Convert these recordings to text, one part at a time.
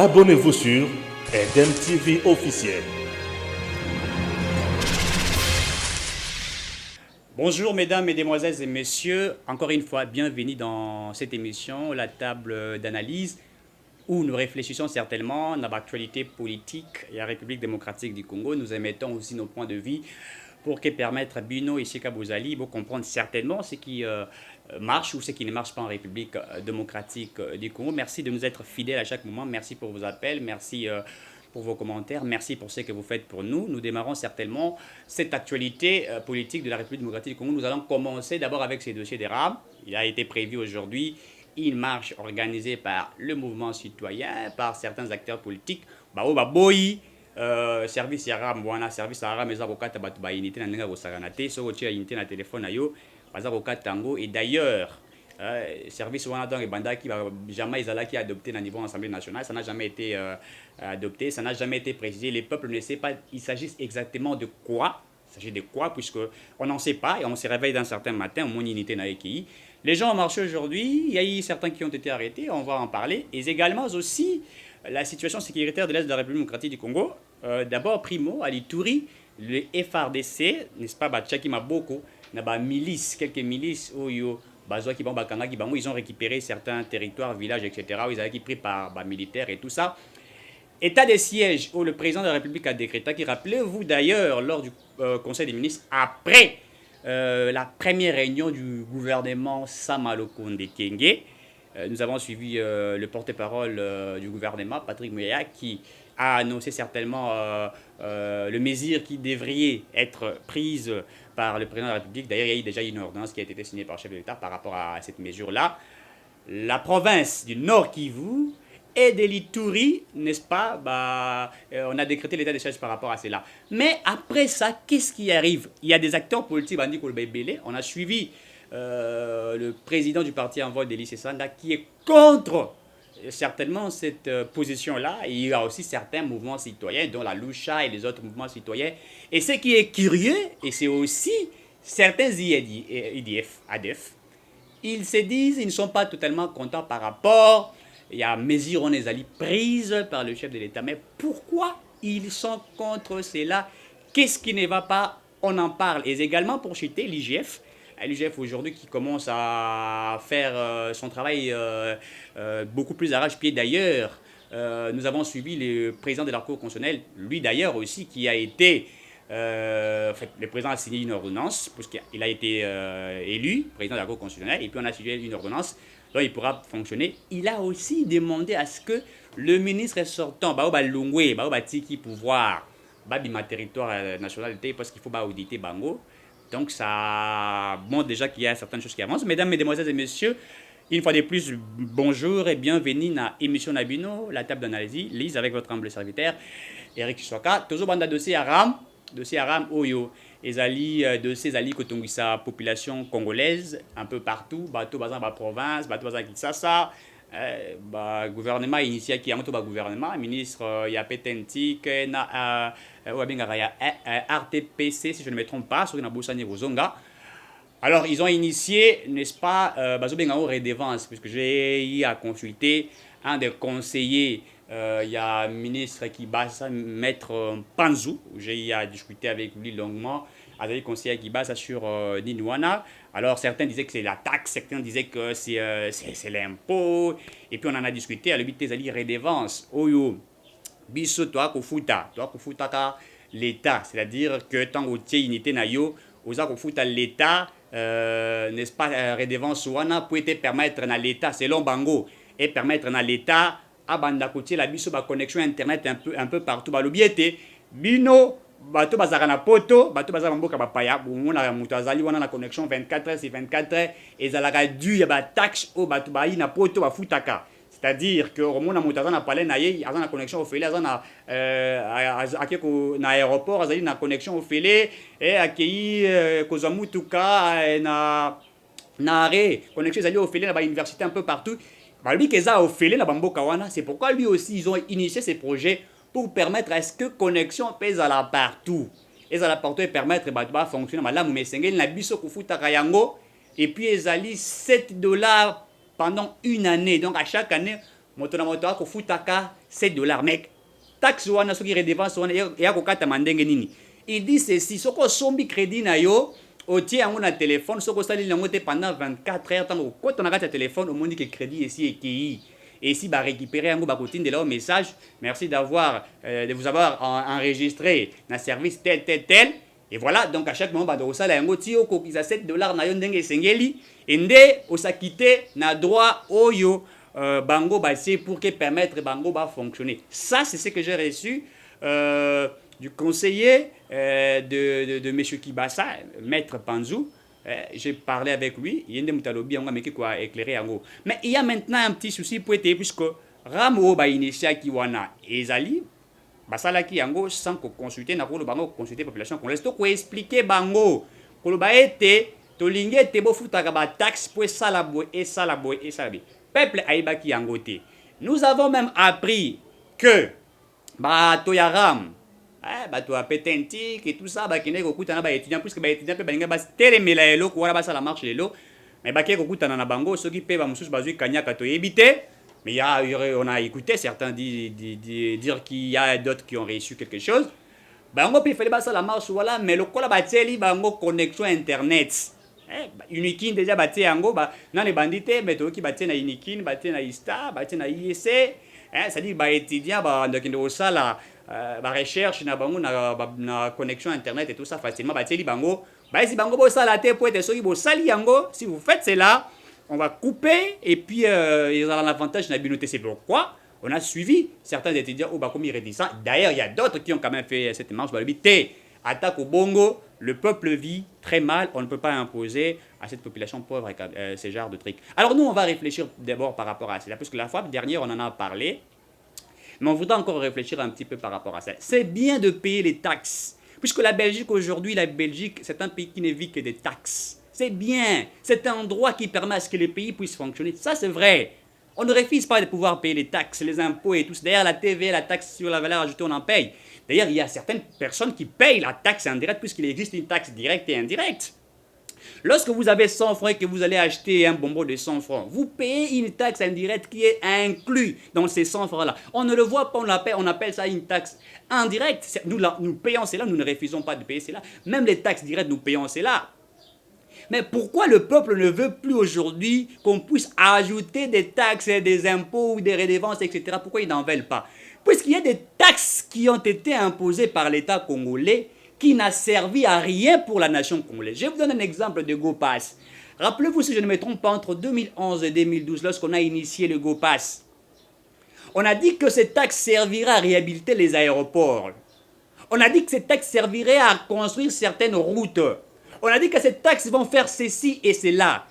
Abonnez-vous sur Eden TV officiel. Bonjour mesdames, mesdemoiselles et messieurs, encore une fois, bienvenue dans cette émission, la table d'analyse, où nous réfléchissons certainement à l'actualité politique et à la République démocratique du Congo. Nous émettons aussi nos points de vue pour que permettre à Bino et Cheka Bouzali de comprendre certainement ce qui marche ou ce qui ne marche pas en République démocratique du Congo. Merci de nous être fidèles à chaque moment, merci pour vos appels, merci pour vos commentaires, merci pour ce que vous faites pour nous. Nous démarrons certainement cette actualité politique de la République démocratique du Congo. Nous allons commencer d'abord avec ces dossiers des rames. Il a été prévu aujourd'hui une marche organisée par le mouvement citoyen, par certains acteurs politiques. Bao Baboyi, service ya ram wana service ya ram eza kokata bato ba unité na ndenge kosakana te soko tia unité na téléphone na yo baza kokata tango. Et d'ailleurs service wana donc ebandaki jamais ezalaki adopté na niveau Assemblée nationale, ça n'a jamais été adopté, ça n'a jamais été précisé. Les peuples ne savent pas il s'agit exactement de quoi. Il s'agit de quoi, puisque on n'en sait pas et on se réveille d'un certain matin, mon unité na EKI. Les gens ont marché aujourd'hui, il y a eu certains qui ont été arrêtés, on va en parler. Et également aussi la situation sécuritaire de l'Est de la République démocratique du Congo. D'abord, primo, à l'Ituri, le FRDC, n'est-ce pas, Tchaki Maboko, n'a milices, quelques milices, ils ont récupéré certains territoires, villages, etc., où ils avaient été pris par militaires et tout ça. État de siège où le président de la République a décrété, qui rappelez-vous d'ailleurs lors du Conseil des ministres, après la première réunion du gouvernement Samalokonde Kenge, nous avons suivi le porte-parole du gouvernement, Patrick Mouya, qui a annoncé certainement le mesure qui devrait être prise par le président de la République. D'ailleurs, il y a eu déjà une ordonnance qui a été signée par le chef de l'État par rapport à cette mesure-là. La province du Nord Kivu et de l'Ituri, n'est-ce pas, on a décrété l'état de siège par rapport à cela. Mais après ça, qu'est-ce qui arrive? Il y a des acteurs politiques, on a suivi le président du parti en vol, Délice Sanda, qui est contre certainement cette position-là. Il y a aussi certains mouvements citoyens, dont la Lucha et les autres mouvements citoyens. Et ce qui est curieux, et c'est aussi certains IDF, ADF, ils se disent, ils ne sont pas totalement contents par rapport, il y a mesures on les a prises par le chef de l'État. Mais pourquoi ils sont contre cela? Qu'est-ce qui ne va pas? On en parle. Et également pour citer l'IGF, l'IGF aujourd'hui qui commence à faire son travail beaucoup plus arrache-pied. D'ailleurs, nous avons suivi le président de la Cour constitutionnelle, lui d'ailleurs aussi, qui a été... le président a signé une ordonnance, puisqu'il a été élu président de la Cour constitutionnelle, et puis on a signé une ordonnance, donc il pourra fonctionner. Il a aussi demandé à ce que le ministre sortant, Lungwe, Tiki pouvoir, Bima territoire national, parce qu'il faut auditer Bango. Donc ça montre déjà qu'il y a certaines choses qui avancent. Mesdames, mesdemoiselles et messieurs, une fois de plus, bonjour et bienvenue dans l'émission Nabino, la table d'analyse, lise avec votre humble serviteur, Eric Soka. Toujours banda dossier Aram Oyo. Ezali dossier Zali Kotongisa, population congolaise, un peu partout, bateau bazan ba province, bateau bazan Kinshasa, gouvernement initié qui a un gouvernement, ministre Yapetenti, na RTPC, si je ne me trompe pas, sur une Boussani Rozonga. Alors, ils ont initié, n'est-ce pas, Bazobenga redevance, puisque j'ai eu à consulter un des conseillers. Il y a un ministre qui base Maître Panzou, j'ai eu à discuter avec lui longuement, avec le conseiller qui base sur Ninouana. Alors certains disaient que c'est la taxe, certains disaient que c'est l'impôt, et puis on en a discuté à l'habit des alliés redevance. Oyo, biso toi kofuta ka l'État, c'est-à-dire que tant que tu unité na yo, oza kofuta l'État, n'est-ce pas, redevance wana pour te permettre na l'État selon Bango et permettre na l'État abanda côté la biso ba connexion internet un peu partout ba lobiete bino bato bazaka na poto bato bazaka mboka bapaya bomona mutu azali wana na connexion 24 heures sur 24 heures ezalaka dû ya ba taxe o bato bayi na poto bafutaka. C'est-à-dire que omona mutu azana palais na ye azana connexion ofele azana akeko na aéroport azali na connexion ofele et akei kozwa mutuka na arrêt connexion ezali ofele na ba université un peu partout. C'est pourquoi lui aussi ils ont initié ces projets pour permettre à ce que connexion pèse à la partout. Et à la partout et permettre de fonctionner. Et puis ils allaient 7 $ pendant une année. Donc à chaque année, moto na moto ko futaka 7 dollars. Mec, taxe wana soki redevance wana ya kokata mandenge nini. Il dit ceci, soko sombi crédit na yo, o tie yango na téléphone, soko sali yango te pendant 24 heures tango ko ton akata téléphone, au monde que crédit ici et qui. Et si bah récupérer un bakotine de leur message, merci de vous avoir enregistré dans service tel. Et voilà, donc à chaque moment, bah de ça la yango ti oko ki 7 dollars na yo ndenge sengeli, ende osakite na droit oyo bango bah c'est pour que permettre bango bah fonctionner. Ça c'est ce que j'ai reçu du conseiller de monsieur Kibasa, maître Panzou. J'ai parlé avec lui, il y a des mutalobi, on a quoi éclairer en gros. Mais il y a maintenant un petit souci pour être puisque Ramo ba initia kiwana ezali basala ki yango sans consulter na ko bango consulter population congolaise to ko expliquer bango ko ba ete to lingé te bo futaka ba taxe pour ça la boy et ça la boy et ça bi. Peuple aiba ki yango te. Nous avons même appris que ba to yaram bato ya petentique et tout ça bakende kokutana ba étudiant puisque ba étudiant pe balinga ba telemela elo ko wana ba sala marche lelo mais ba ke kokutana na bango soki pe ba mususu bazui kanyaka to yebite mais on a écouté certains dire qu'il y a d'autres qui ont reçu quelque chose bango pe fallait ba sala marche voilà mais lokola ba teli bango connexion internet Unikin déjà baté yango ba na les bandité mais to ki baté na Unikin baté na Ista baté na IEC ça dit ba étudiant ba ndokende osala ba recherche na bango na connexion internet et tout ça facilement ba teli bango ba si bango bo sala te pour être soki bo sali yango si vous faites cela on va couper et puis ils auront l'avantage na binoté c'est pourquoi on a suivi certains étudiants au bakomi réticents d'ailleurs il y a d'autres qui ont quand même fait cette marche ba bité attaque au bongo le peuple vit très mal on ne peut pas imposer à cette population pauvre ce genre de trucs alors nous on va réfléchir d'abord par rapport à cela parce que la fois dernière on en a parlé. Mais on voudrait encore réfléchir un petit peu par rapport à ça. C'est bien de payer les taxes. Puisque la Belgique aujourd'hui, c'est un pays qui ne vit que des taxes. C'est bien. C'est un droit qui permet à ce que les pays puissent fonctionner. Ça, c'est vrai. On ne refuse pas de pouvoir payer les taxes, les impôts et tout ça. D'ailleurs, la TVA, la taxe sur la valeur ajoutée, on en paye. D'ailleurs, il y a certaines personnes qui payent la taxe indirecte puisqu'il existe une taxe directe et indirecte. Lorsque vous avez 100 francs et que vous allez acheter un bonbon de 100 francs, vous payez une taxe indirecte qui est inclue dans ces 100 francs-là. On ne le voit pas, on appelle ça une taxe indirecte. Nous payons cela, nous ne refusons pas de payer cela. Même les taxes directes, nous payons cela. Mais pourquoi le peuple ne veut plus aujourd'hui qu'on puisse ajouter des taxes, des impôts ou des redevances, etc. Pourquoi ils n'en veulent pas? Puisqu'il y a des taxes qui ont été imposées par l'État congolais qui n'a servi à rien pour la nation congolaise. Je vous donne un exemple de GoPass. Rappelez-vous, si je ne me trompe pas, entre 2011 et 2012, lorsqu'on a initié le GoPass, on a dit que ces taxes serviraient à réhabiliter les aéroports. On a dit que ces taxes serviraient à construire certaines routes. On a dit que ces taxes vont faire ceci et cela.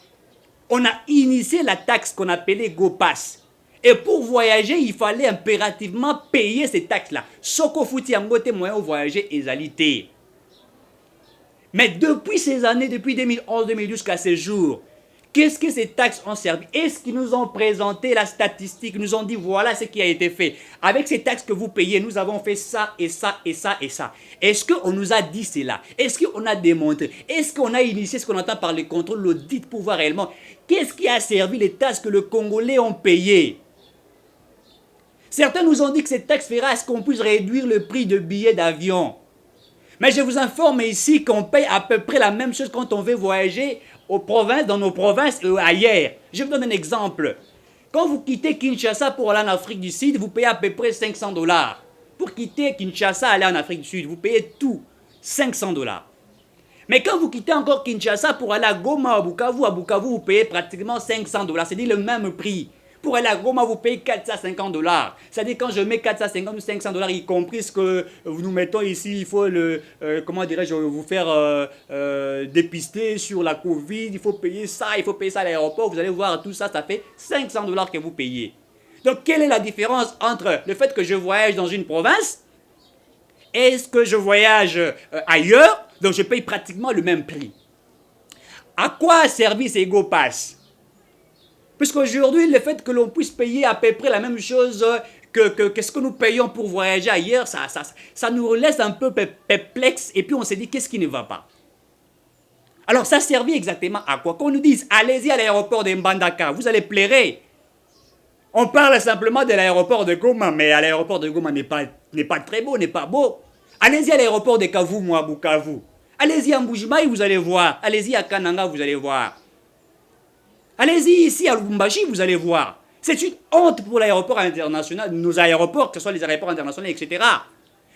On a initié la taxe qu'on appelait GoPass. Et pour voyager, il fallait impérativement payer ces taxes-là. Soko futi yangote moyen de voyager ezalité. Mais depuis ces années, depuis 2011-2012 jusqu'à ce jour, qu'est-ce que ces taxes ont servi? Est-ce qu'ils nous ont présenté la statistique? Ils nous ont dit voilà ce qui a été fait. Avec ces taxes que vous payez, nous avons fait ça et ça et ça et ça. Est-ce qu'on nous a dit cela? Est-ce qu'on a démontré? Est-ce qu'on a initié ce qu'on entend par le contrôle, l'audit pour voir réellement qu'est-ce qui a servi les taxes que les Congolais ont payées? Certains nous ont dit que ces taxes feraient à ce qu'on puisse réduire le prix de billets d'avion. Mais je vous informe ici qu'on paye à peu près la même chose quand on veut voyager aux provinces, dans nos provinces et ailleurs. Je vous donne un exemple. Quand vous quittez Kinshasa pour aller en Afrique du Sud, vous payez à peu près 500 $. Pour quitter Kinshasa, aller en Afrique du Sud, vous payez tout 500 $. Mais quand vous quittez encore Kinshasa pour aller à Goma, à Bukavu, vous payez pratiquement 500 $. C'est-à-dire le même prix. Pour aller à Goma, vous payez 450 $. C'est-à-dire quand je mets 450 ou 500 $, y compris ce que nous mettons ici, il faut vous faire dépister sur la Covid, il faut payer ça à l'aéroport, vous allez voir tout ça, ça fait 500 $ que vous payez. Donc quelle est la différence entre le fait que je voyage dans une province et ce que je voyage ailleurs, donc je paye pratiquement le même prix? À quoi a servi ces GoPass? Puisqu'aujourd'hui, le fait que l'on puisse payer à peu près la même chose que ce que nous payons pour voyager ailleurs, ça nous laisse un peu perplexes et puis on se dit qu'est-ce qui ne va pas. Alors ça servit exactement à quoi? Qu'on nous dise allez-y à l'aéroport de Mbandaka, vous allez pleurer. On parle simplement de l'aéroport de Goma, mais à l'aéroport de Goma n'est pas très beau, n'est pas beau. Allez-y à l'aéroport de Kavumu à Bukavu. Allez-y à Mbujimaï, vous allez voir. Allez-y à Kananga, vous allez voir. Allez-y ici à Lubumbashi, vous allez voir. C'est une honte pour l'aéroport international, nos aéroports, que ce soit les aéroports internationaux, etc.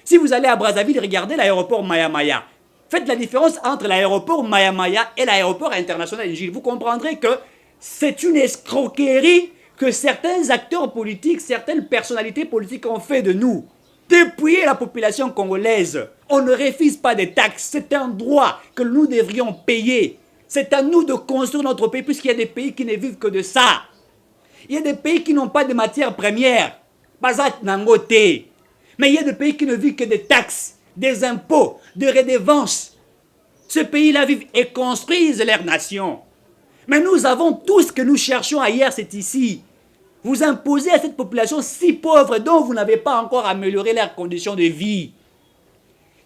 Si vous allez à Brazzaville, regardez l'aéroport Maya Maya. Faites la différence entre l'aéroport Maya Maya et l'aéroport international Gilles. Vous comprendrez que c'est une escroquerie que certains acteurs politiques, certaines personnalités politiques ont fait de nous. Dépouiller la population congolaise. On ne refuse pas des taxes. C'est un droit que nous devrions payer. C'est à nous de construire notre pays, puisqu'il y a des pays qui ne vivent que de ça. Il y a des pays qui n'ont pas de matières premières. Bazat Nangote. Mais il y a des pays qui ne vivent que des taxes, des impôts, des redevances. Ces pays-là vivent et construisent leur nation. Mais nous avons tout ce que nous cherchons ailleurs, c'est ici. Vous imposez à cette population si pauvre dont vous n'avez pas encore amélioré leurs conditions de vie.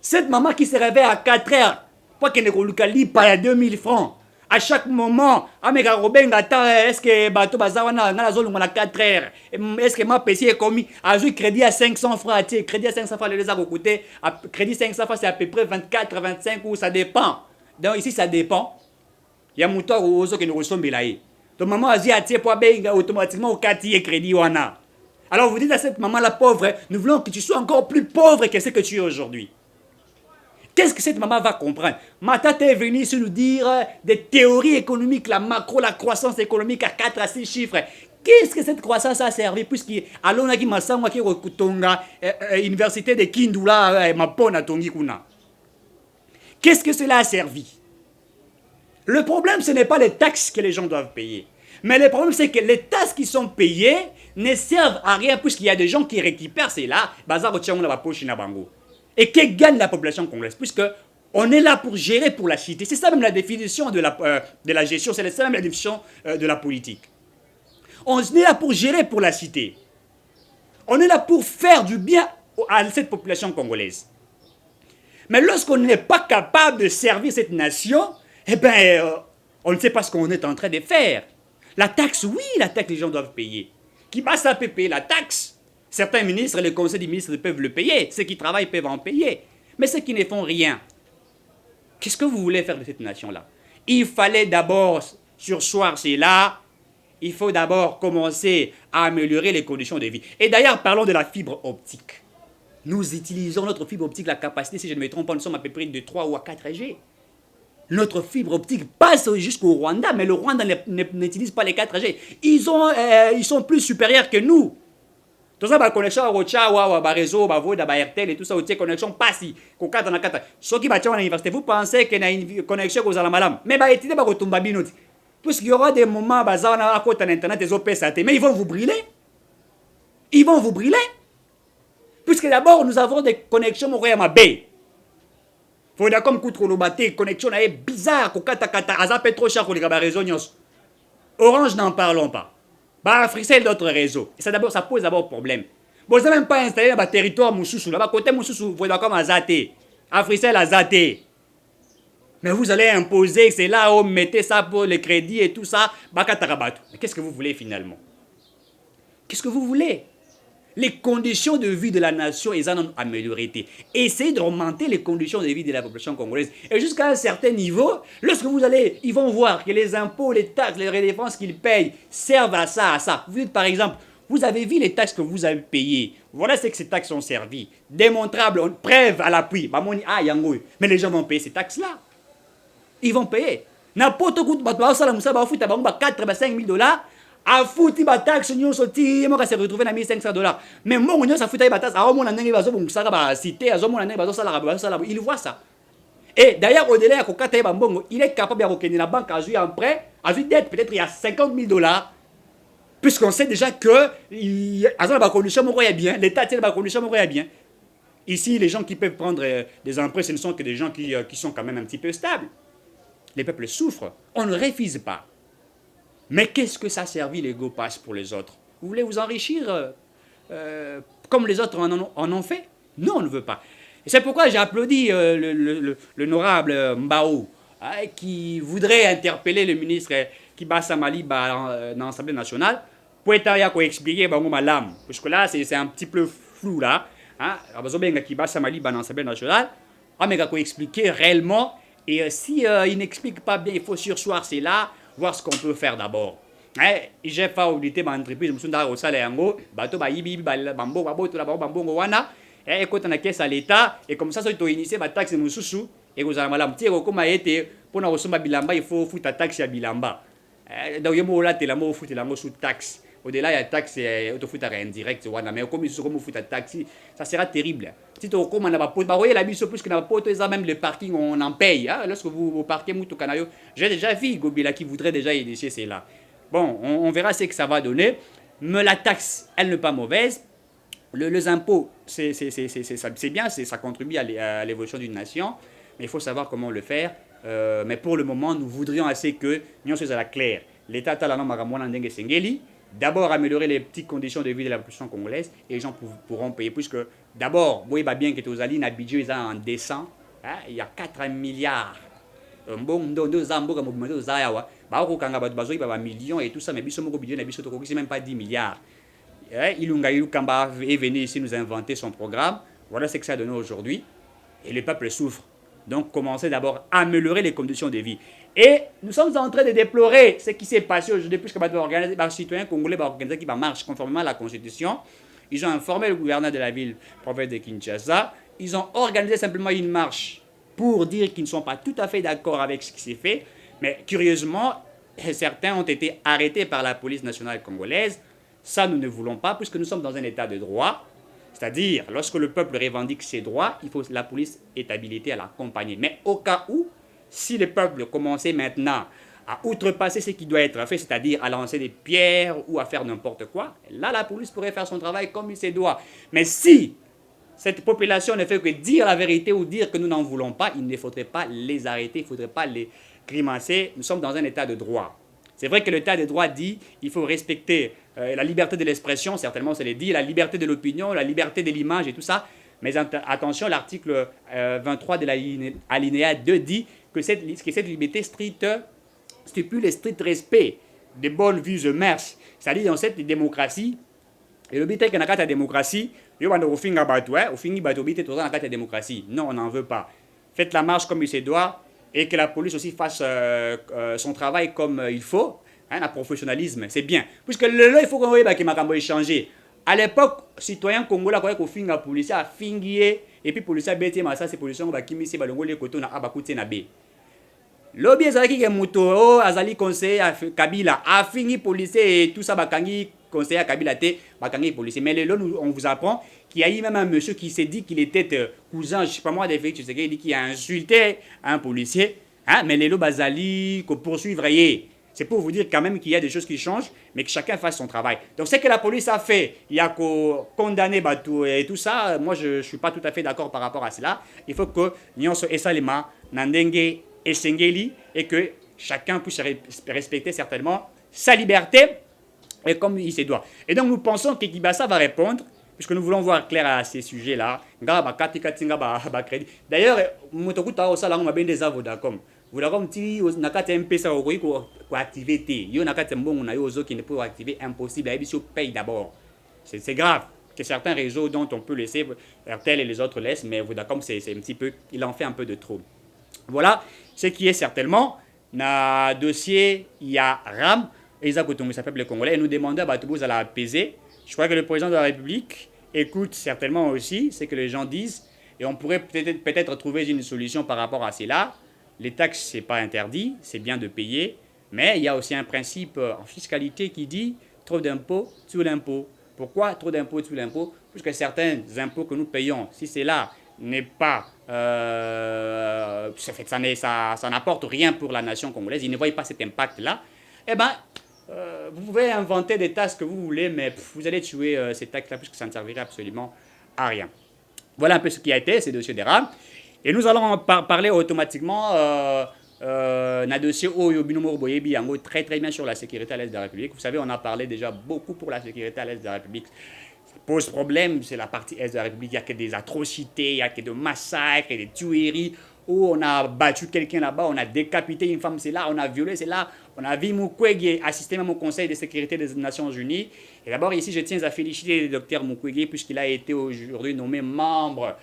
Cette maman qui se réveille à 4 heures, pour qu'elle ne pas 2000 francs. À chaque moment, est-ce que bateau bazawana na zone on a 4 heures. Est-ce que ma PC est commis à jouer crédit à 500 francs, crédit à 500 francs les a coûté, crédit 500 francs c'est à peu près 24 25 ou ça dépend. Donc ici ça dépend. Il y a mouton ou ozo qui nous ressemble là. Donc maman a dit à tiens pour benga automatiquement au quartier crédit wana. Alors vous dites à cette maman la pauvre, nous voulons que tu sois encore plus pauvre que ce que tu es aujourd'hui. Qu'est-ce que cette maman va comprendre? Ma tante est venue ici nous dire des théories économiques, la macro, la croissance économique à 4 à 6 chiffres. Qu'est-ce que cette croissance a servi? Puisqu'allons à Kimasangwa qui Kutonga, université de Kindula, Mapona Tongi Kuna. Qu'est-ce que cela a servi? Le problème, ce n'est pas les taxes que les gens doivent payer. Mais le problème, c'est que les taxes qui sont payées ne servent à rien puisqu'il y a des gens qui récupèrent cela. Et que gagne la population congolaise? Puisque on est là pour gérer pour la cité. C'est ça même la définition de la gestion, c'est ça même la définition de la politique. On est là pour gérer pour la cité. On est là pour faire du bien à cette population congolaise. Mais lorsqu'on n'est pas capable de servir cette nation, eh bien, on ne sait pas ce qu'on est en train de faire. La taxe, oui, la taxe, les gens doivent payer. Qui va ça peut payer la taxe? Certains ministres, le conseil des ministres peuvent le payer. Ceux qui travaillent peuvent en payer. Mais ceux qui ne font rien, qu'est-ce que vous voulez faire de cette nation-là? Il fallait d'abord surseoir cela. Il faut d'abord commencer à améliorer les conditions de vie. Et d'ailleurs, parlons de la fibre optique. Nous utilisons notre fibre optique, la capacité, si je ne me trompe pas, nous sommes à peu près de 3 ou à 4 G. Notre fibre optique passe jusqu'au Rwanda, mais le Rwanda n'utilise pas les 4 G. Ils sont plus supérieurs que nous. Tout ça, la connexion à Rocha, à réseau, à Voda, à RTL et tout ça, la connexion passe. Ceux qui battent à l'université, vous pensez qu'il y a une connexion aux Alamalam. Mais étudiez pas votre babinoti. Puisqu'il y aura des moments, à côté d'Internet, des OPS, mais ils vont vous brûler. Ils vont vous brûler. Puisque d'abord, nous avons des connexions au Royaume Bay. Faut dire comme contre le bâté, connexion est bizarre, kokata, azap est trop cher pour les réseaux. Orange, n'en parlons pas. Fricel d'autres réseaux. Et ça pose d'abord problème. Vous n'avez même pas installé dans le territoire Moussoussou. Là-bas, côté Moussoussou, vous voyez comme Azate. Fricel Azate. Mais vous allez imposer, c'est là où vous mettez ça pour les crédits et tout ça. Mais qu'est-ce que vous voulez finalement? Qu'est-ce que vous voulez? Les conditions de vie de la nation, ils en ont amélioré. Essayez d'augmenter les conditions de vie de la population congolaise. Et jusqu'à un certain niveau, lorsque vous allez, ils vont voir que les impôts, les taxes, les redéfenses qu'ils payent servent à ça, à ça. Vous dites par exemple, vous avez vu les taxes que vous avez payées. Voilà ce que ces taxes ont servi. Démontrable, preuve à l'appui. Mais les gens vont payer ces taxes-là. Ils vont payer. N'importe quoi, 4 5 000 $. A foutu ba taxe nyo soti mo ka se retrouver na 1500 $. Mais mon nyo sa foutu ba taxe a mo na ndenge bazo bongusaka ba cité azo mo na ndenge bazo sala il voit ça. Et d'ailleurs au-delà ya kokata ba mbongo, il est capable ya kokende na banque azui en prêt, azui dette peut-être il y a 50 000 $. Puisqu'on sait déjà que azo ba condition mo ya bien, l'état tient ba condition mo ya bien. Ici les gens qui peuvent prendre des emprunts, ce ne sont que des gens qui sont quand même un petit peu stables. Les peuples souffrent, on ne refuse pas. Mais qu'est-ce que ça a servi l'ego passe pour les autres? Vous voulez vous enrichir comme les autres en ont fait? Non, on ne veut pas. Et c'est pourquoi j'ai applaudi l'honorable Mbao, qui voudrait interpeller le ministre Kibasa Mali dans l'Assemblée nationale poeta ko expliquer bango malam parce que là c'est un petit peu flou là hein abazo benga kibasa mali dans l'Assemblée nationale ameka ko expliquer réellement et si il n'explique pas bien il faut sursoir c'est là voir ce qu'on peut faire d'abord j'ai pas audité ma entreprise musunda au salaire yango bato ba yibi bambo baboto la bambongo wana et quand on a caisse à l'état et comme ça so to initier ba taxe mususu et vous allez malam tieko koma été pour na osomba bilamba il faut foutre taxe ya bilamba donc yemo la te la mo foutre la mo sous taxe au-delà, il y a taxe autofoot indirect, mais comme ils sont foot à taxi, ça sera terrible. Si tu comme on n'a pas voyez la mission plus que n'a pas même le parking on en paye. Hein? Lorsque vous partez Moutou Canayo, j'ai déjà vu Gobila qui voudrait déjà initier c'est là. Bon, on verra ce que ça va donner. Mais la taxe, elle n'est pas mauvaise. Les impôts, c'est bien, ça contribue à l'évolution d'une nation, mais il faut savoir comment le faire. Mais pour le moment, nous voudrions assez que nous soyons à la claire. L'État a la norme à Ndenge Sengeli. D'abord, améliorer les petites conditions de vie de la population congolaise et les gens pourront payer. Puisque, d'abord, vous voyez bien que les alines budget ils en descend. Hein, il y a 4 milliards. Bon, deux ans, beaucoup de choses. Millions et tout ça, mais c'est même pas 10 milliards. Ilunga Ilukamba est venu ici nous inventer son programme. Voilà ce que ça a donné aujourd'hui. Et le peuple souffre. Donc, commencez d'abord à améliorer les conditions de vie. Et nous sommes en train de déplorer ce qui s'est passé aujourd'hui, puisque les citoyens congolais qui marchent conformément à la Constitution. Ils ont informé le gouverneur de la ville, prophète de Kinshasa. Ils ont organisé simplement une marche pour dire qu'ils ne sont pas tout à fait d'accord avec ce qui s'est fait. Mais curieusement, certains ont été arrêtés par la police nationale congolaise. Ça, nous ne voulons pas, puisque nous sommes dans un état de droit. C'est-à-dire, lorsque le peuple revendique ses droits, il faut la police est habilitée à l'accompagner. Mais au cas où, si le peuple commençait maintenant à outrepasser ce qui doit être fait, c'est-à-dire à lancer des pierres ou à faire n'importe quoi, là, la police pourrait faire son travail comme il se doit. Mais si cette population ne fait que dire la vérité ou dire que nous n'en voulons pas, il ne faudrait pas les arrêter, il ne faudrait pas les grimacer. Nous sommes dans un état de droit. C'est vrai que l'état de droit dit qu'il faut respecter la liberté de l'expression, certainement c'est dit, la liberté de l'opinion, la liberté de l'image et tout ça. Mais attention, l'article 23 de l'alinéa 2 dit que cette liberté stricte stipule le strict respect des bonnes vues et mœurs. C'est-à-dire dans cette démocratie, et le but est que dans la démocratie, il y a démocratie. Non, on n'en veut pas. Faites la marche comme il se doit et que la police aussi fasse son travail comme il faut. Hein, le professionnalisme, c'est bien. Puisque là, il faut qu'on voit que Makambo ait changé. À l'époque, citoyen congolais croyait qu'on finit la police a fingié et puis police a bêté mais ça c'est police qui mis balongo les côtés na abakuté na B. Lobby ezaki ke muto azali conseiller à Kabila a fini policier et tout ça bakangi conseiller à Kabila te bakangi policier mais là on vous apprend qu'il y a eu même un monsieur qui s'est dit qu'il était cousin je sais pas moi des faits tu sais qu'il dit qu'il a insulté un policier hein mais les bazali ko poursuivre yé. C'est pour vous dire quand même qu'il y a des choses qui changent, mais que chacun fasse son travail. Donc, ce que la police a fait, il y a qu'à condamner Batou et tout ça. Moi, je ne suis pas tout à fait d'accord par rapport à cela. Il faut que Nyonso et Salima, Nandenge et Sengeli, et que chacun puisse respecter certainement sa liberté, et comme il se doit. Et donc, nous pensons que Kibasa va répondre, puisque nous voulons voir clair à ces sujets-là. D'ailleurs, Motokuta Osala, on a bien des avocats. Vous l'avez dit, nakati MPSA pour activer T. Yo nakati mbongo na yo ozo qui ne peut activer impossible. Abiso paye d'abord. C'est grave que certains réseaux dont on peut laisser RTL et les autres laissent, mais Vodacom c'est un petit peu, il en fait un peu de trop. Voilà ce qui est certainement na dossier il y a RAM et Isaac Otongo s'appelle le Congolais et nous demandait à Batoubous à l'apaiser. Je crois que le président de la République écoute certainement aussi ce que les gens disent et on pourrait peut-être trouver une solution par rapport à cela. Les taxes, ce n'est pas interdit, c'est bien de payer, mais il y a aussi un principe en fiscalité qui dit trop d'impôts sur l'impôt. Pourquoi trop d'impôts sur l'impôt? Puisque certains impôts que nous payons, si cela n'est pas, ça n'apporte rien pour la nation congolaise, ils ne voient pas cet impact-là, eh bien, vous pouvez inventer des taxes que vous voulez, mais vous allez tuer ces taxes-là puisque ça ne servirait absolument à rien. Voilà un peu ce qui a été ces dossiers des rames. Et nous allons parler automatiquement d'un dossier très très bien sur la sécurité à l'Est de la République. Vous savez, on a parlé déjà beaucoup pour la sécurité à l'Est de la République. pose problème, c'est la partie est de la République. Il n'y a que des atrocités, il n'y a que des massacres et des tueries. Où on a battu quelqu'un là-bas, on a décapité une femme, c'est là, on a violé, c'est là. On a vu Mukwege assister même au Conseil de sécurité des Nations Unies. Et d'abord, ici, je tiens à féliciter le docteur Mukwege, puisqu'il a été aujourd'hui nommé membre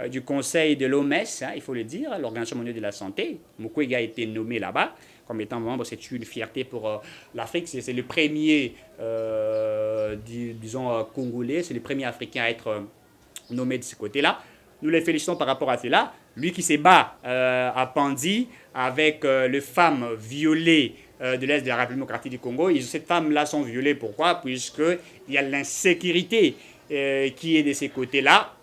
du Conseil de l'OMS, hein, il faut le dire, l'Organisation mondiale de la santé. Mukwege a été nommé là-bas comme étant membre, c'est une fierté pour l'Afrique. C'est le premier, disons, Congolais, c'est le premier Africain à être nommé de ce côté-là. Nous les félicitons par rapport à cela. Lui qui se bat à Pandi avec les femmes violées de l'Est de la République démocratique du Congo. Ces femmes-là sont violées. Pourquoi? Puisqu'il y a l'insécurité qui est de ces côtés-là.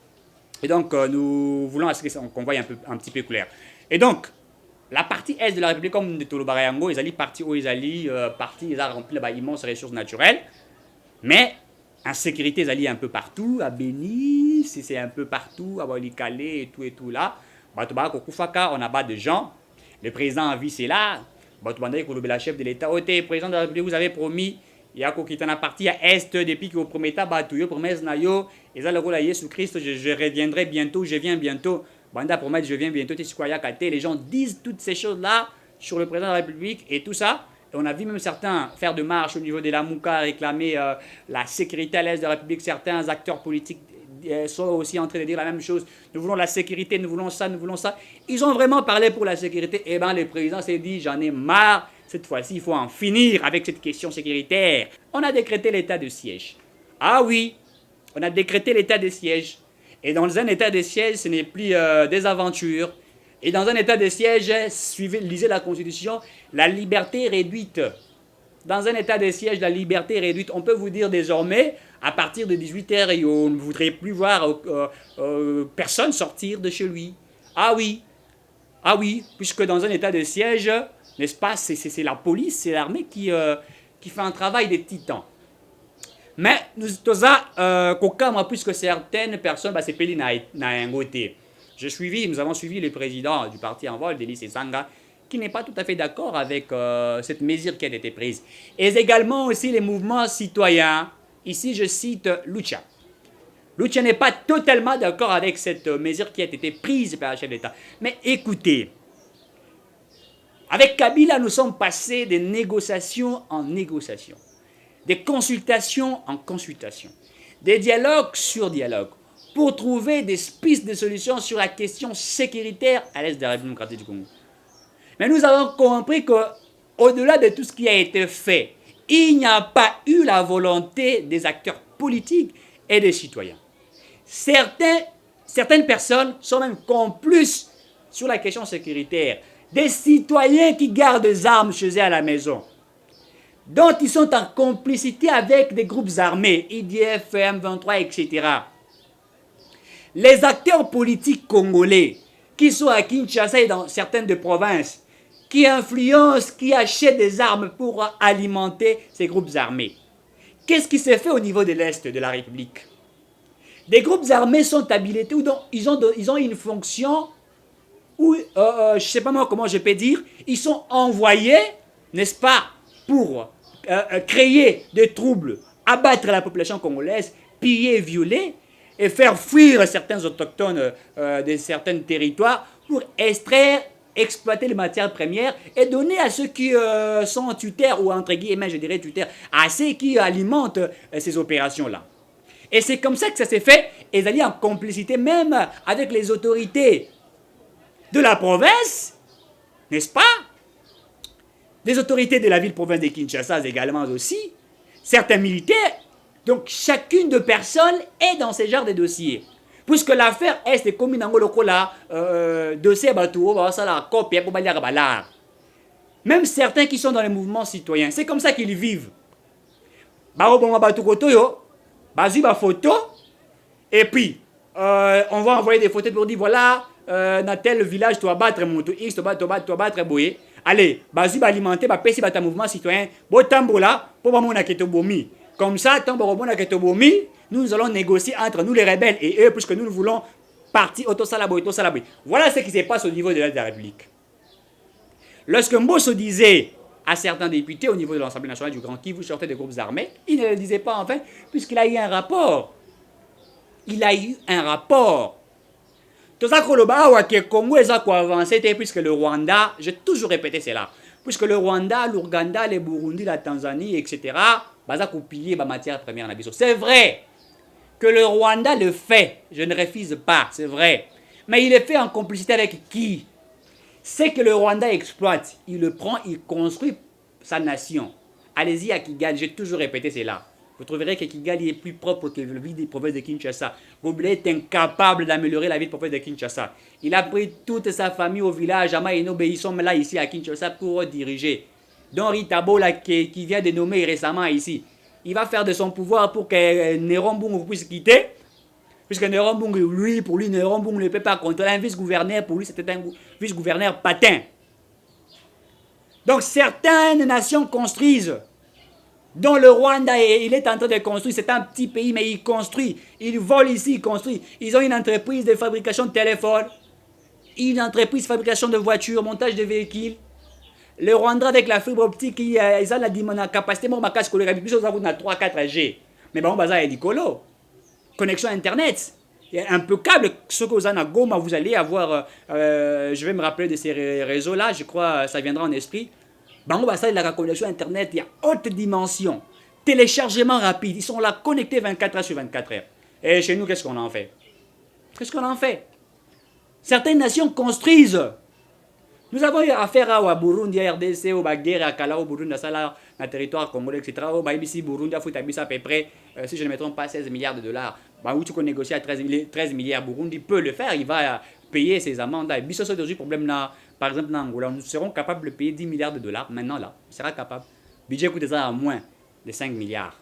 Et donc, nous voulons qu'on voie un petit peu clair. Et donc, la partie Est de la République, comme de Tolobarayango, ils allaient partir où ils allaient partir, ils ont rempli là-bas immenses ressources naturelles. Mais insécurité, ils allaient un peu partout, à Béni, c'est un peu partout, à Walikale et tout là. Batouba, Kufaka, on abat des gens. Le président a vu cela. Batouba, le chef de l'État, président de la République, vous avez promis, il y a qui est parti à Est depuis que vous promettez, Batouyo, promesse Nayo, et ça le rôle à Jésus-Christ, je reviendrai bientôt, je viens bientôt. Banda promet, je viens bientôt, les gens disent toutes ces choses-là sur le président de la République et tout ça. Et on a vu même certains faire de marche au niveau de la Mouka, réclamer la sécurité à l'Est de la République. Certains acteurs politiques sont aussi en train de dire la même chose. Nous voulons la sécurité, nous voulons ça, nous voulons ça. Ils ont vraiment parlé pour la sécurité. Et bien le président s'est dit, j'en ai marre. Cette fois-ci, il faut en finir avec cette question sécuritaire. On a décrété l'état de siège. Ah oui, on a décrété l'état de siège. Et dans un état de siège, ce n'est plus des aventures. Et dans un état de siège, lisez la Constitution, la liberté est réduite. Dans un état de siège, la liberté est réduite. On peut vous dire désormais, à partir de 18h, on ne voudrait plus voir personne sortir de chez lui. Ah oui, puisque dans un état de siège, n'est-ce pas, c'est la police, c'est l'armée qui fait un travail de titan. Mais nous sommes puisque certaines personnes, c'est payé n'a un côté. Nous avons suivi le président du parti en vol, Denis Esanga, qui n'est pas tout à fait d'accord avec cette mesure qui a été prise. Et également aussi les mouvements citoyens. Ici, je cite Lucha. Lucha n'est pas totalement d'accord avec cette mesure qui a été prise par le chef d'État. Mais écoutez, avec Kabila, nous sommes passés de négociations en négociations, des consultations en consultations, des dialogues sur dialogues, pour trouver des pistes de solutions sur la question sécuritaire à l'Est de la République démocratique du Congo. Mais nous avons compris qu'au-delà de tout ce qui a été fait, il n'y a pas eu la volonté des acteurs politiques et des citoyens. Certaines personnes sont même complices sur la question sécuritaire. Des citoyens qui gardent des armes chez eux à la maison, dont ils sont en complicité avec des groupes armés, IDF, M23, etc. Les acteurs politiques congolais qui sont à Kinshasa et dans certaines des provinces, qui influencent, qui achètent des armes pour alimenter ces groupes armés. Qu'est-ce qui s'est fait au niveau de l'Est de la République? Des groupes armés sont habilités, ou ils ont une fonction, ou je ne sais pas moi comment je peux dire, ils sont envoyés, n'est-ce pas, pour créer des troubles, abattre la population congolaise, piller, violer, et faire fuir certains autochtones de certains territoires pour extraire, exploiter les matières premières et donner à ceux qui sont tuteurs, ou entre guillemets, je dirais tuteurs, à ceux qui alimentent ces opérations-là. Et c'est comme ça que ça s'est fait, et ils allaient en complicité même avec les autorités de la province, n'est-ce pas? Des autorités de la ville-province de Kinshasa également aussi, certains militaires. Donc, chacune de personnes est dans ce genre de dossier. Puisque l'affaire est commune en Golokola, dossier Batou, la copie, même certains qui sont dans les mouvements citoyens, c'est comme ça qu'ils vivent. Photo, et puis, on va envoyer des photos pour dire voilà, dans tel village, tu vas battre Moutou X, tu vas battre Boye. Allez, vas-y, alimenter, pesi ta mouvement citoyen, botambola, pour mon aketobomi. Comme ça, tant que nous allons négocier entre nous les rebelles et eux, puisque nous voulons partir autosalaboy. Voilà ce qui se passe au niveau de la République. Lorsque Mbosso disait à certains députés au niveau de l'Assemblée nationale du Grand Kivu, sortaient des groupes armés, il ne le disait pas enfin, puisqu'il a eu un rapport il a eu un rapport. Tout ça, que Congo est avancé, puisque le Rwanda, j'ai toujours répété cela, puisque le Rwanda, l'Ouganda, le Burundi, la Tanzanie, etc., ont pillé la matière première. C'est vrai que le Rwanda le fait, je ne refuse pas, c'est vrai. Mais il le fait en complicité avec qui? C'est que le Rwanda exploite, il le prend, il construit sa nation. Allez-y à Kigali, j'ai toujours répété cela. Vous trouverez que Kigali est plus propre que la ville des provinces de Kinshasa. Gobelet est incapable d'améliorer la ville des provinces de Kinshasa. Il a pris toute sa famille au village, Amaïnobe, ils sont là ici à Kinshasa pour diriger. Don Ritabo, là, qui vient de nommer récemment ici, il va faire de son pouvoir pour que Néron Bungu puisse quitter. Puisque Néron Bungu, pour lui, Néron Bungu ne peut pas contrôler un vice-gouverneur. Pour lui, c'était un vice-gouverneur patin. Donc, certaines nations construisent. Dont le Rwanda, il est en train de construire. C'est un petit pays, mais il construit. Il vole ici, il construit. Ils ont une entreprise de fabrication de téléphones. Une entreprise de fabrication de voitures, montage de véhicules. Le Rwanda, avec la fibre optique, ils ont la capacité, moi, ma casse colorée, plus on a 3-4G. Mais bon, ça, il dit colo. Connexion Internet. Impeccable. Ce que vous avez à Goma, vous allez avoir, je vais me rappeler de ces réseaux-là, je crois ça viendra en esprit. Ça, la connexion Internet, il y a haute dimension. Téléchargement rapide. Ils sont là connectés 24 heures sur 24 heures. Et chez nous, qu'est-ce qu'on en fait? Qu'est-ce qu'on en fait? Certaines nations construisent. Nous avons eu affaire à Burundi, à RDC, au Baguerre, à Kala, au Burundi, à le territoire congolais, etc. Au Baïbisi, Burundi, à Foutabis, à peu près, si je ne me trompe pas, 16 milliards de dollars. Où tu peux négocier à 13 milliards, Burundi peut le faire, il va payer ses amendes. Et si c'est problème là. Par exemple, en Angola, nous serons capables de payer 10 milliards de dollars. Maintenant, là, on sera capable. Le budget coûte ça à moins de 5 milliards.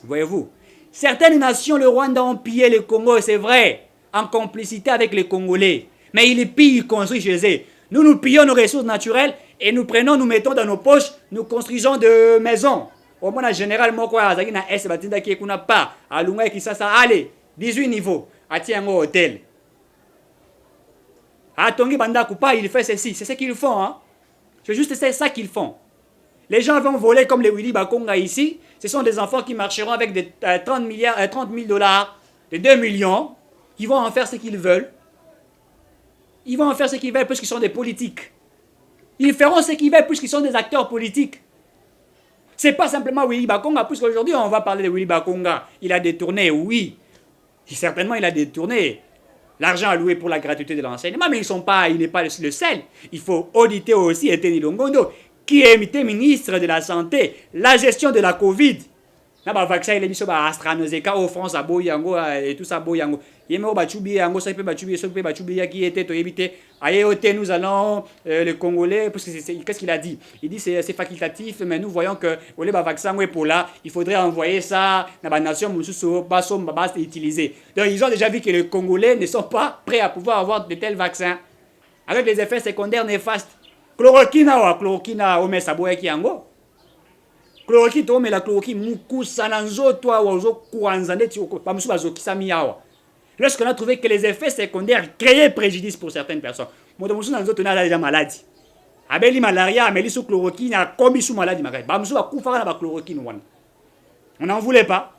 Voyez-vous, certaines nations, le Rwanda, ont pillé le Congo, c'est vrai, en complicité avec les Congolais. Mais ils pillent, ils construisent chez eux. Nous pillons nos ressources naturelles et nous prenons, nous mettons dans nos poches, nous construisons des maisons. Au moins, en général, moi, quoi, il y a S, Batinda, qui n'a pas. À Lunga, qui ça, allez, 18 niveaux. À Tiango Hôtel. Ah, Tongi Banda Kupa, il fait ceci. C'est ce qu'ils font. Hein? C'est juste ça qu'ils font. Les gens vont voler comme les Willy Bakonga ici. Ce sont des enfants qui marcheront avec des 30 000 dollars, de 2 millions. Ils vont en faire ce qu'ils veulent. Ils vont en faire ce qu'ils veulent puisqu'ils sont des politiques. Ils feront ce qu'ils veulent puisqu'ils sont des acteurs politiques. C'est pas simplement Willy Bakonga, puisqu'aujourd'hui on va parler de Willy Bakonga. Il a détourné, oui. Certainement il a détourné l'argent alloué pour la gratuité de l'enseignement, mais il n'est pas le seul. Il faut auditer aussi Eteni Longondo, qui est ministre de la Santé, la gestion de la Covid. Il vaccin, il est mis sur AstraZeneca, au France, à Boyango, et tout ça, Boyango. Il y a Bachubi, Ango, ça peut Bachubi, qui était évité. Nous allons, les Congolais, parce que qu'est-ce qu'il a dit? Il dit c'est facultatif, mais nous voyons que le vaccin pour là, il faudrait envoyer ça dans la nation, utiliser. Donc ils ont déjà vu que les Congolais ne sont pas prêts à pouvoir avoir de tels vaccins, avec des effets secondaires néfastes. Chloroquine, ome saboya ki yango. Chloroquine, ome la chloroquine, mukusa nanzo toi wazo kuanzande ti bamusu bazokisa miyawa. Lorsqu'on a trouvé que les effets secondaires créaient préjudice pour certaines personnes. Moto nanzo tona déjà maladie. Abeli malaria, ameli sous chloroquine, a commis sous maladie makai. Bamusu ba kufa na ba chloroquine wana. On n'en voulait pas.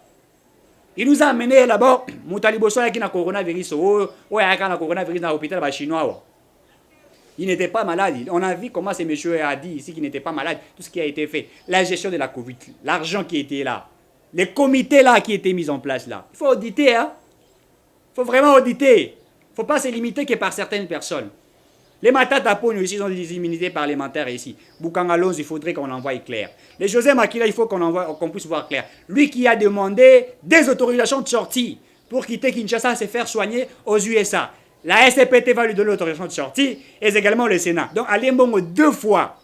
Il nous a amené là-bas, mutaliboso yaki na coronavirus, yaka na coronavirus na hôpital ba chinois. Il n'était pas malade. On a vu comment ces messieurs a dit ici qu'il n'était pas malade. Tout ce qui a été fait. La gestion de la Covid. L'argent qui était là. Les comités là qui étaient mis en place là. Il faut auditer. Hein? Il faut vraiment auditer. Il ne faut pas se limiter que par certaines personnes. Les Matata Pogno ici ont des immunités parlementaires ici. Boukangalons, il faudrait qu'on envoie clair. Les José Makila, il faut qu'on puisse voir clair. Lui qui a demandé des autorisations de sortie pour quitter Kinshasa se faire soigner aux USA. La SPT va lui donner l'autorisation de sortie et également le Sénat. Donc, aller Mbongo 2 fois,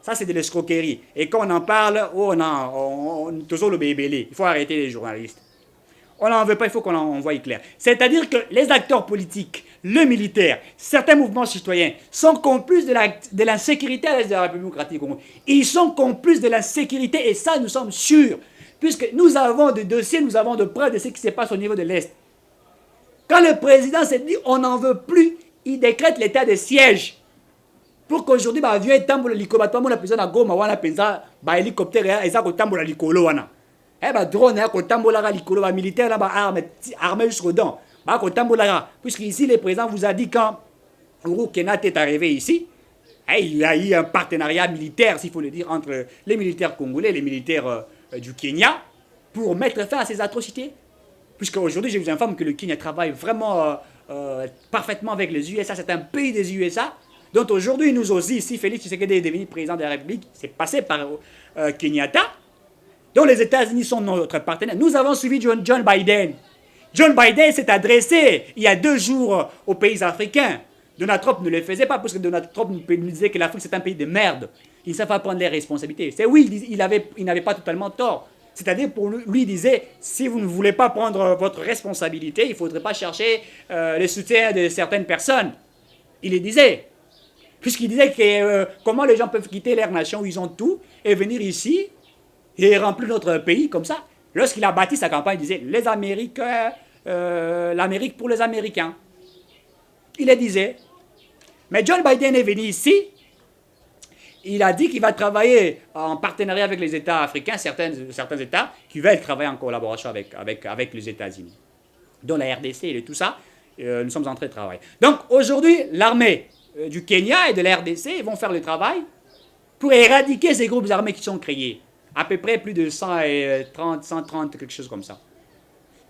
ça c'est de l'escroquerie. Et quand on en parle, on toujours le bébélé. Il faut arrêter les journalistes. On n'en veut pas, il faut qu'on envoie clair. C'est-à-dire que les acteurs politiques, le militaire, certains mouvements citoyens sont complices de l'insécurité à l'est de la République démocratique du Congo. Ils sont complices de l'insécurité et ça, nous sommes sûrs. Puisque nous avons des dossiers, nous avons de preuves de ce qui se passe au niveau de l'Est. Quand le président s'est dit on n'en veut plus, il décrète l'état de siège. Pour qu'aujourd'hui, vieux tambola likolo, tout le monde a besoin de Goma, wana penza, hélicoptère, et ça tambola likolo wana. Eh ben drone, kotambolara likolo, militaire là, armé jusqu'aux dents. Kotambolara. Puisqu'ici, le président vous a dit quand Uhuru Kenyatta est arrivé ici, il y a eu un partenariat militaire, s'il faut le dire, entre les militaires congolais et les militaires du Kenya pour mettre fin à ces atrocités. Puisqu'aujourd'hui, je vous informe que le Kenya travaille vraiment parfaitement avec les USA. C'est un pays des USA. Donc aujourd'hui, nous aussi, si Félix Tshisekedi est devenu président de la République, c'est passé par Kenyatta, dont les États-Unis sont notre partenaire. Nous avons suivi John Biden. John Biden s'est adressé il y a 2 jours aux pays africains. Donald Trump ne le faisait pas parce que Donald Trump nous disait que l'Afrique c'est un pays de merde. Il ne savait pas prendre les responsabilités. C'est oui, il n'avait pas totalement tort. C'est-à-dire pour lui, il disait, si vous ne voulez pas prendre votre responsabilité, il ne faudrait pas chercher le soutien de certaines personnes. Il le disait. Puisqu'il disait que comment les gens peuvent quitter leur nation où ils ont tout et venir ici et remplir notre pays comme ça. Lorsqu'il a bâti sa campagne, il disait les Américains, l'Amérique pour les Américains. Il le disait. Mais John Biden est venu ici. Il a dit qu'il va travailler en partenariat avec les États africains, certains États qui veulent travailler en collaboration avec les États-Unis. Dont la RDC et tout ça, nous sommes en train de travailler. Donc aujourd'hui, l'armée du Kenya et de la RDC vont faire le travail pour éradiquer ces groupes armés qui sont créés. À peu près plus de 130, quelque chose comme ça.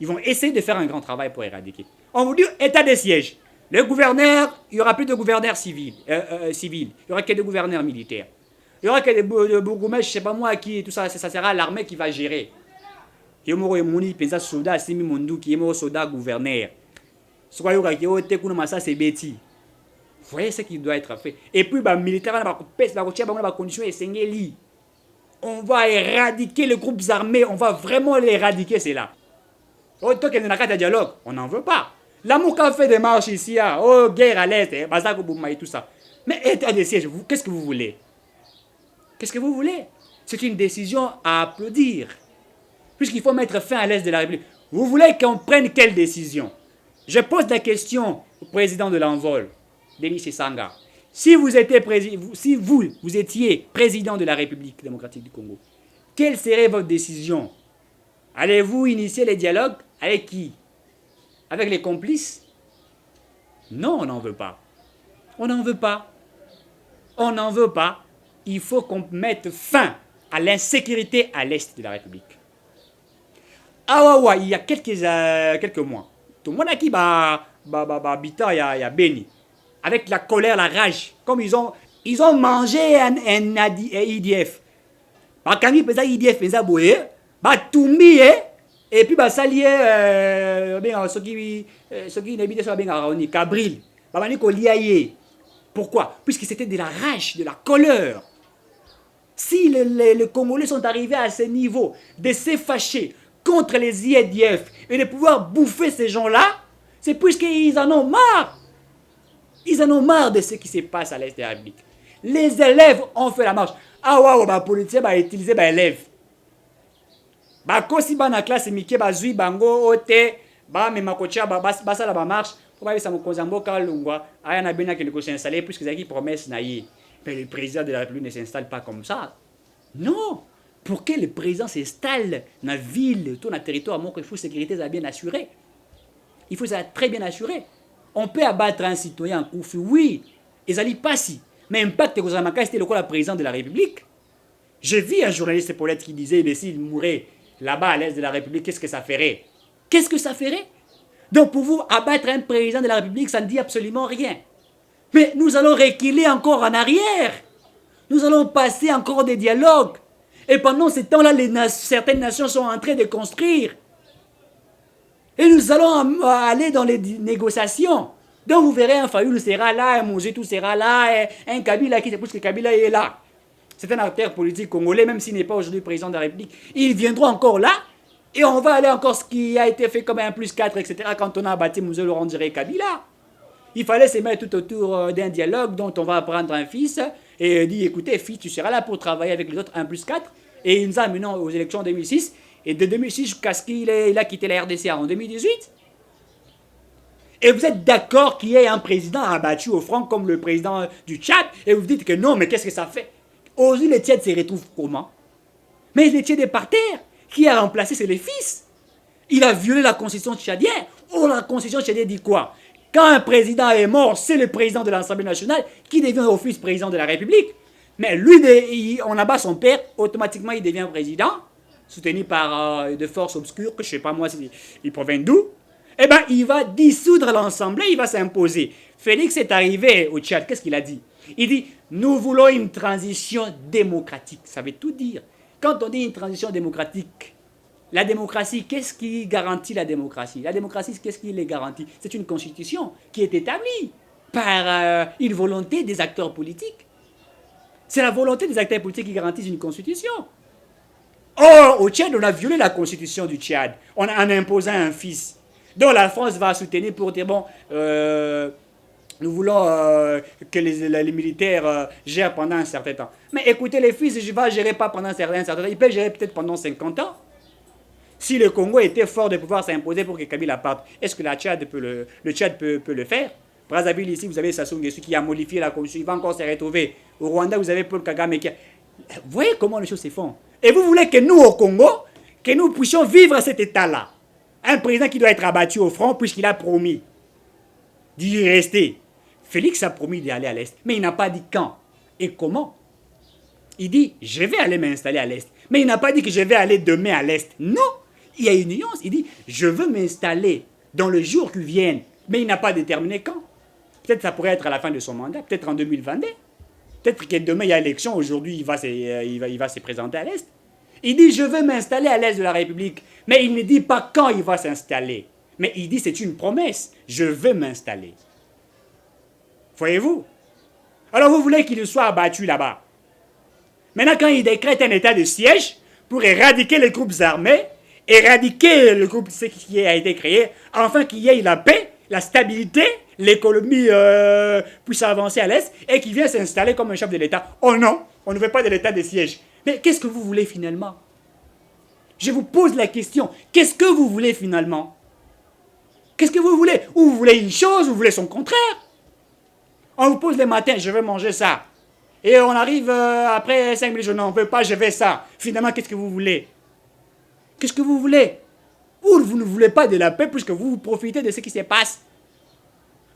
Ils vont essayer de faire un grand travail pour éradiquer. On vous dit état de siège. Le gouverneur, il n'y aura plus de gouverneurs civils. Il n'y aura que des gouverneurs militaires. Il n'y aura que des bourgmestres, je ne sais pas moi qui, tout ça, ça sera l'armée qui va gérer. Il y a des soldats, qui est soldat gouverneur. Vous voyez ce qui doit être fait. Et puis, les militaires, on va éradiquer les groupes armés, on va vraiment les éradiquer, c'est là. On n'en veut pas. L'amour a fait des marches ici, guerre à l'Est, et tout ça. Mais état de siège, qu'est-ce que vous voulez? Qu'est-ce que vous voulez? C'est une décision à applaudir. Puisqu'il faut mettre fin à l'Est de la République. Vous voulez qu'on prenne quelle décision? Je pose la question au président de l'envol, Denis Sanga. Si vous étiez président de la République démocratique du Congo, quelle serait votre décision? Allez-vous initier les dialogues? Avec qui? Avec les complices? Non, on n'en veut pas. On n'en veut pas. On n'en veut pas. Il faut qu'on mette fin à l'insécurité à l'est de la République. Ah ouais, il y a quelques mois, tout le monde a qui habitant, il y a Beni. Avec la colère, la rage, comme ils ont mangé un IDF. Quand ils faisaient IDF, ils ont boyé, Toumbi, et puis salié, ceux qui n'habitaient sur la Cabril, pourquoi? Puisque c'était de la rage, de la colère. Si les Congolais sont arrivés à ce niveau de se fâcher contre les IDF et de pouvoir bouffer ces gens-là, c'est puisqu'ils en ont marre. Ils en ont marre de ce qui se passe à l'Est de la République. Les élèves ont fait la marche. Ah ouais, les policiers ont utilisé les élèves. Quand ils la classe, ils ont zui bango, ote, mais ma coach, la marche. Pourquoi ils sont installés puisque c'est qui promesse naïe. Mais le président de la République ne s'installe pas comme ça. Non. Pour que le président s'installe dans la ville, dans le territoire, il faut que la sécurité soit bien assurée. Il faut que ça soit très bien assuré. On peut abattre un citoyen en coup, oui, et ça n'est pas si. Mais l'impact que vous avez c'était le président de la République. J'ai vu un journaliste politique qui disait, mais s'il mourait là-bas à l'est de la République, qu'est-ce que ça ferait? Qu'est-ce que ça ferait? Donc pour vous, abattre un président de la République, ça ne dit absolument rien. Mais nous allons reculer encore en arrière. Nous allons passer encore des dialogues. Et pendant ce temps-là, certaines nations sont en train de construire. Et nous allons aller dans les négociations. Donc vous verrez, un Fayoulou sera là, un Mouzetou sera là, un Kabila qui se pousse que Kabila est là. C'est un acteur politique congolais, même s'il n'est pas aujourd'hui président de la République. Ils viendront encore là, et on va aller encore ce qui a été fait comme un +4, etc. Quand on a bâti Mouzé Laurent Diré Kabila. Il fallait se mettre tout autour d'un dialogue dont on va prendre un fils et dire, écoutez, fils, tu seras là pour travailler avec les autres 1+4. Et il nous a amené aux élections en 2006. Et de 2006 jusqu'à ce qu'il a quitté la RDC en 2018. Et vous êtes d'accord qu'il y ait un président abattu au front comme le président du Tchad, et vous dites que non, mais qu'est-ce que ça fait? Aujourd'hui, les Tchad se retrouvent comment? Mais les Tchad est par terre. qui a remplacé, c'est les fils. Il a violé la constitution tchadienne. Oh, la constitution tchadienne dit quoi? Quand un président est mort, c'est le président de l'Assemblée nationale qui devient au fils président de la République. Mais lui, on abat son père, automatiquement il devient président, soutenu par de forces obscures, que je ne sais pas moi s'il provient d'où. Eh bien, il va dissoudre l'Assemblée, il va s'imposer. Félix est arrivé au Tchad, qu'est-ce qu'il a dit? Il dit, nous voulons une transition démocratique. Ça veut tout dire. Quand on dit une transition démocratique, la démocratie, qu'est-ce qui garantit la démocratie? La démocratie, qu'est-ce qui les garantit? C'est une constitution qui est établie par une volonté des acteurs politiques. C'est la volonté des acteurs politiques qui garantissent une constitution. Or, au Tchad, on a violé la constitution du Tchad en imposant un fils. Donc la France va soutenir pour dire, bon, nous voulons que les militaires gèrent pendant un certain temps. Mais écoutez, les fils, je ne vais gérer pas pendant un certain temps. Ils peuvent gérer peut-être pendant 50 ans. Si le Congo était fort de pouvoir s'imposer pour que Kabila parte, est-ce que le Tchad peut le faire? Brazzaville, ici, vous avez Sassou Nguesso qui a modifié la constitution. Il va encore se retrouver. Au Rwanda, vous avez Paul Kagame qui a... Vous voyez comment les choses se font? Et vous voulez que nous, au Congo, que nous puissions vivre à cet état-là? Un président qui doit être abattu au front puisqu'il a promis d'y rester. Félix a promis d'aller à l'Est, mais il n'a pas dit quand et comment. Il dit, je vais aller m'installer à l'Est. Mais il n'a pas dit que je vais aller demain à l'Est. Non, il y a une nuance. Il dit, je veux m'installer dans le jour qui vient. Mais il n'a pas déterminé quand. Peut-être que ça pourrait être à la fin de son mandat, peut-être en 2022. Peut-être que demain il y a élection, aujourd'hui il va se présenter à l'Est. Il dit, je veux m'installer à l'Est de la République. Mais il ne dit pas quand il va s'installer. Mais il dit, c'est une promesse. Je veux m'installer. Voyez-vous? Alors vous voulez qu'il soit abattu là-bas. Maintenant, quand il décrète un état de siège pour éradiquer les groupes armés, éradiquer le groupe qui a été créé, afin qu'il y ait la paix, la stabilité, l'économie puisse avancer à l'Est, et qu'il vienne s'installer comme un chef de l'État. Oh non, on ne veut pas de l'état de siège. Mais qu'est-ce que vous voulez finalement? Je vous pose la question. Qu'est-ce que vous voulez finalement? Qu'est-ce que vous voulez? Ou vous voulez une chose, ou vous voulez son contraire? On vous pose le matin, je veux manger ça. Et on arrive après 5 minutes, je n'en veux pas, je veux ça. Finalement, qu'est-ce que vous voulez? Qu'est-ce que vous voulez? Ou vous ne voulez pas de la paix puisque vous profitez de ce qui se passe.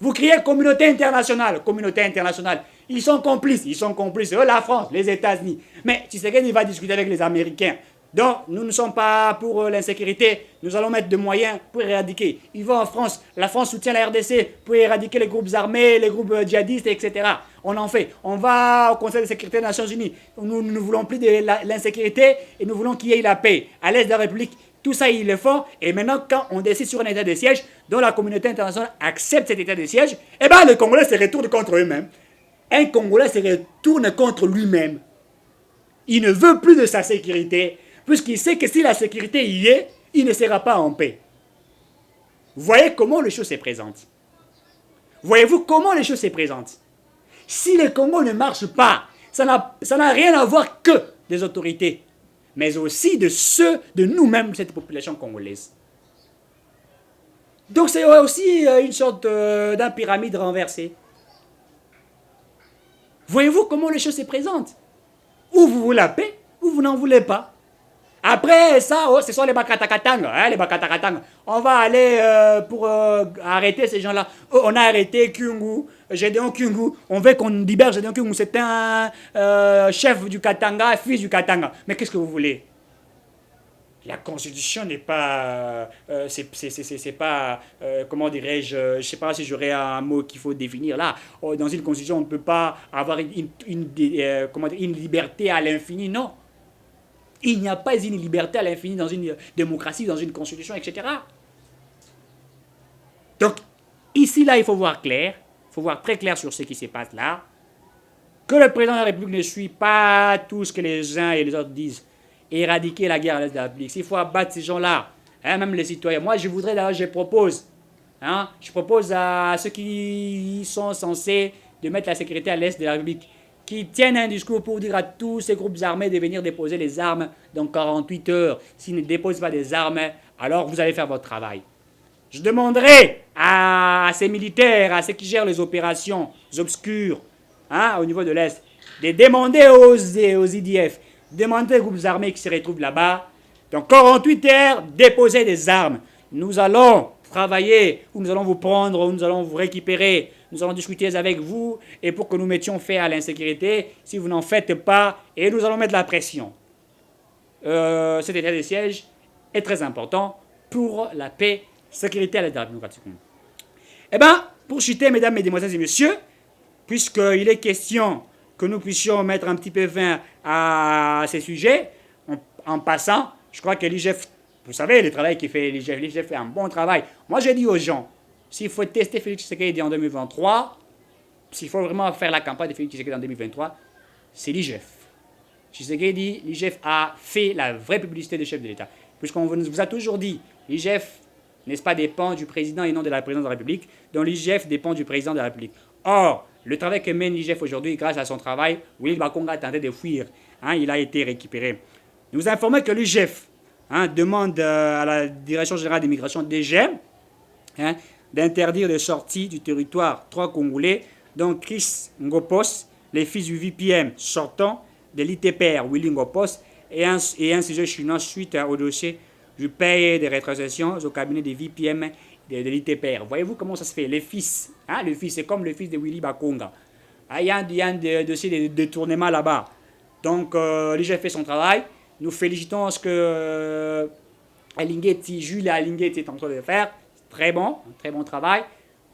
Vous criez communauté internationale. Communauté internationale. Ils sont complices. La France, les États-Unis. Mais Tshisekedi va discuter avec les Américains. Donc, nous ne sommes pas pour l'insécurité. Nous allons mettre des moyens pour éradiquer. Ils vont en France. La France soutient la RDC pour éradiquer les groupes armés, les groupes djihadistes, etc. On en fait. On va au Conseil de sécurité des Nations Unies. Nous ne voulons plus de l'insécurité et nous voulons qu'il y ait la paix. À l'est de la République, tout ça, ils le font. Et maintenant, quand on décide sur un état de siège, dont la communauté internationale accepte cet état de siège, eh bien, les Congolais se retournent contre eux-mêmes. Un Congolais se retourne contre lui-même. Il ne veut plus de sa sécurité, puisqu'il sait que si la sécurité y est, il ne sera pas en paix. Vous voyez comment les choses se présentent? Voyez-vous comment les choses se présentent? Si le Congo ne marche pas, ça n'a rien à voir que des autorités, mais aussi de ceux de nous-mêmes, cette population congolaise. Donc c'est aussi une sorte d'un pyramide renversée. Voyez-vous comment les choses se présentent? Ou vous voulez la paix, ou vous n'en voulez pas. Après ça, ce sont les Bakatakatanga. Hein, les Bakatakatanga. On va aller pour arrêter ces gens-là. Oh, on a arrêté Kyungu, Gédéon Kyungu. On veut qu'on libère Gédéon Kyungu. C'est un chef du Katanga, fils du Katanga. Mais qu'est-ce que vous voulez? La constitution n'est pas... c'est pas... comment dirais-je? Je ne sais pas si j'aurais un mot qu'il faut définir là. Oh, dans une constitution, on ne peut pas avoir une liberté à l'infini, non. Il n'y a pas une liberté à l'infini dans une démocratie, dans une constitution, etc. Donc, ici, là, il faut voir clair. Il faut voir très clair sur ce qui se passe là. Que le président de la République ne suit pas tout ce que les uns et les autres disent. Éradiquer la guerre à l'est de la République. S'il faut abattre ces gens-là, hein, même les citoyens. Moi, je voudrais, d'ailleurs, je propose à ceux qui sont censés de mettre la sécurité à l'est de la République, qui tiennent un discours pour dire à tous ces groupes armés de venir déposer les armes dans 48 heures. S'ils ne déposent pas des armes, alors vous allez faire votre travail. Je demanderai à ces militaires, à ceux qui gèrent les opérations obscures, hein, au niveau de l'Est, de demander aux IDF, demander aux groupes armés qui se retrouvent là-bas, Dans 48 heures, déposez des armes. Nous allons travailler, ou nous allons vous prendre, ou nous allons vous récupérer. Nous allons discuter avec vous, et pour que nous mettions fin à l'insécurité, si vous n'en faites pas, et nous allons mettre la pression. Cet état de siège est très important pour la paix, sécurité à l'État démocratique. Eh bien, pour chuter, mesdames, mesdemoiselles et messieurs, puisqu'il est question que nous puissions mettre un petit peu fin à ces sujets, en passant, je crois que l'IGF, vous savez, le travail qu'il fait l'IGF fait un bon travail. Moi, j'ai dit aux gens, s'il faut tester Félix Tshisekedi en 2023, s'il faut vraiment faire la campagne de Félix Tshisekedi en 2023, c'est l'IGF. Tshisekedi, l'IGF a fait la vraie publicité des chefs de l'État. Puisqu'on vous a toujours dit, l'IGF, n'est-ce pas, dépend du président et non de la présidence de la République, donc l'IGF dépend du président de la République. Or, le travail que mène l'IGF aujourd'hui, grâce à son travail, Willy Bakonga a tenté de fuir. Il a été récupéré. Nous informons que l'IGF demande à la Direction générale d'immigration DGM d'interdire les sorties du territoire 3 Congolais, dont Chris Ngopos, les fils du VPM sortant de l'ITPR, Willy Ngopos, et un sujet chinois suite au dossier du paye des rétrocessions au cabinet des VPM de l'ITPR. Voyez-vous comment ça se fait? Les fils, le fils, c'est comme le fils de Willy Bakonga. Il y a un dossier de détournement là-bas. Donc, l'IGF fait son travail. Nous félicitons ce que Jules Alinguetti est en train de faire. Très bon travail.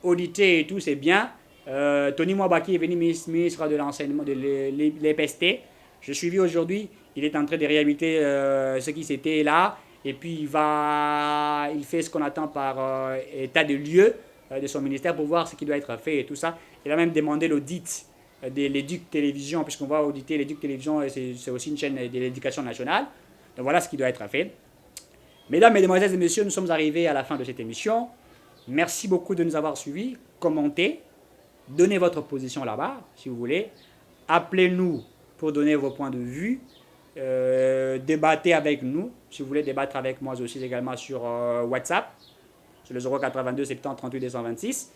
Audité et tout, c'est bien. Tony Mwabaki est venu ministre de l'enseignement de l'EPST. Je suis vu aujourd'hui, il est en train de réhabiliter ce qui s'était là. Et puis, il fait ce qu'on attend par état de lieu de son ministère pour voir ce qui doit être fait et tout ça. Il a même demandé l'audit de l'Éduc Télévision, puisqu'on va auditer l'Éduc Télévision, c'est aussi une chaîne de l'éducation nationale. Donc voilà ce qui doit être fait. Mesdames, Mesdemoiselles et Messieurs, nous sommes arrivés à la fin de cette émission. Merci beaucoup de nous avoir suivis. Commentez, donnez votre position là-bas, si vous voulez. Appelez-nous pour donner vos points de vue. Débattez avec nous, si vous voulez débattre avec moi aussi également sur WhatsApp, sur le 082 70 38 226,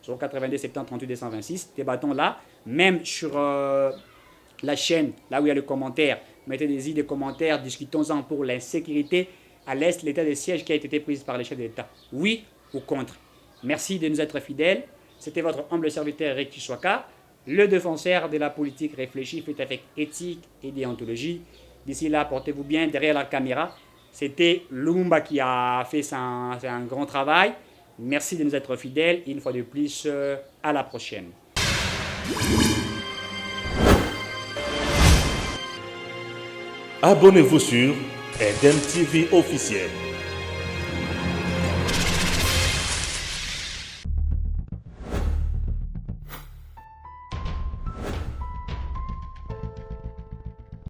082 70 38 226, débattons là, même sur la chaîne, là où il y a le commentaire, mettez des commentaires, discutons-en pour l'insécurité à l'Est, l'état de siège qui a été pris par les chefs de l'État, oui ou contre. Merci de nous être fidèles, c'était votre humble serviteur Rick Chouaka, le défenseur de la politique réfléchie, faite avec éthique et déontologie. D'ici là, portez-vous bien derrière la caméra. C'était Lumumba qui a fait un grand travail. Merci de nous être fidèles. Une fois de plus, à la prochaine. Abonnez-vous sur Eden TV officiel.